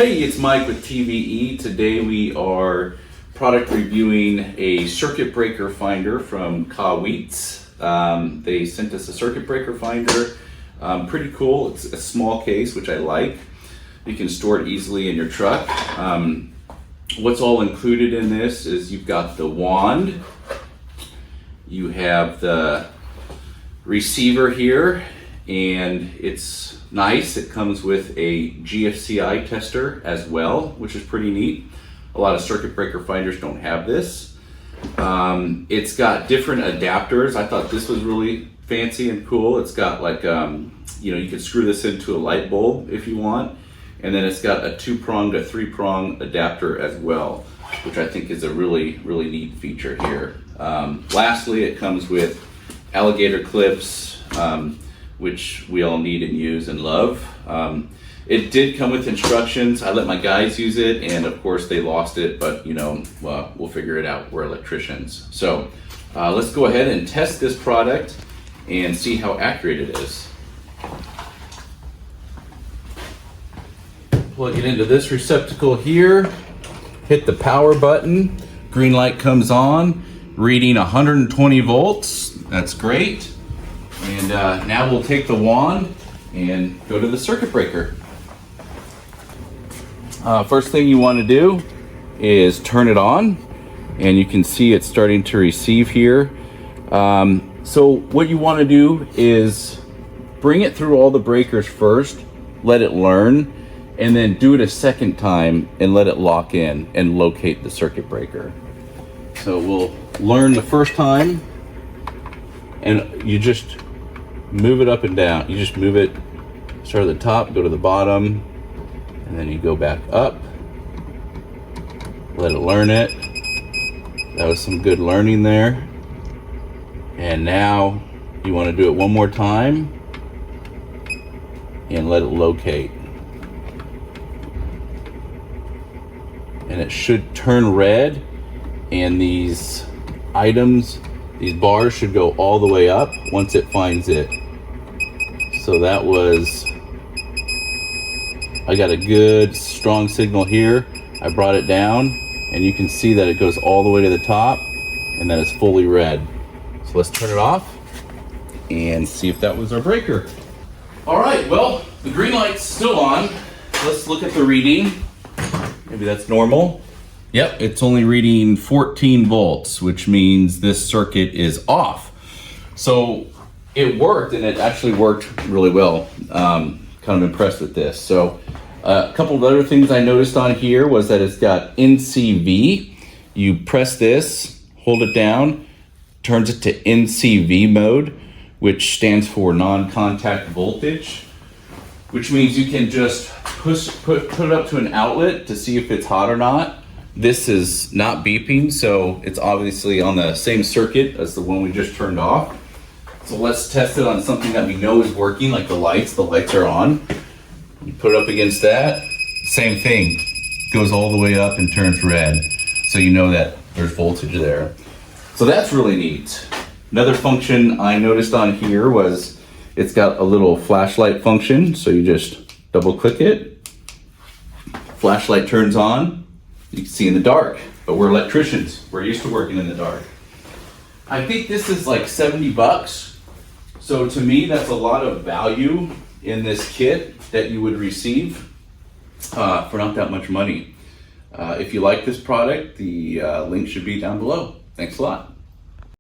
Hey, it's Mike with TVE. Today we are product reviewing a circuit breaker finder from Kaweets. They sent us a circuit breaker finder. Pretty cool. It's a small case, which I like. You can store it easily in your truck. What's all included in this is you've got the wand, you have the receiver here, and it's nice. It comes with a GFCI tester as well, which is pretty neat. A lot of circuit breaker finders don't have this. It's got different adapters. I thought this was really fancy and cool. It's got like, you can screw this into a light bulb if you want. And then it's got a 2-pronged, a 3-prong adapter as well, which I think is a really, really neat feature here. Lastly, it comes with alligator clips, which we all need and use and love. It did come with instructions. I let my guys use it, and of course they lost it, but we'll figure it out. We're electricians. So let's go ahead and test this product and see how accurate it is. Plug it into this receptacle here, hit the power button, green light comes on, reading 120 volts. That's great. And now we'll take the wand and go to the circuit breaker. First thing you want to do is turn it on, and you can see it's starting to receive here. So what you want to do is bring it through all the breakers first, let it learn, and then do it a second time and let it lock in and locate the circuit breaker. So we'll learn the first time, and you just move it up and down. You just move it, start at the top, go to the bottom, and then you go back up. Let it learn it. That was some good learning there. And now you want to do it one more time and let it locate. And it should turn red, and these items, these bars should go all the way up once it finds it. So that was, I got a good strong signal here. I brought it down, and you can see that it goes all the way to the top, and that it's fully red. So let's turn it off and see if that was our breaker. All right, well, the green light's still on. Let's look at the reading. Maybe that's normal. Yep, it's only reading 14 volts, which means this circuit is off. So it worked, and it actually worked really well. Kind of impressed with this. So a couple of other things I noticed on here was that it's got NCV. You press this, hold it down, turns it to NCV mode, which stands for non-contact voltage, which means you can just put it up to an outlet to see if it's hot or not. This is not beeping, so it's obviously on the same circuit as the one we just turned off. So let's test it on something that we know is working, like the lights. The lights are on. You put it up against that, same thing. Goes all the way up and turns red. So you know that there's voltage there. So that's really neat. Another function I noticed on here was it's got a little flashlight function. So you just double click it. Flashlight turns on. You can see in the dark, but we're electricians. We're used to working in the dark. I think this is like 70 bucks. So to me, that's a lot of value in this kit that you would receive for not that much money. If you like this product, the link should be down below. Thanks a lot.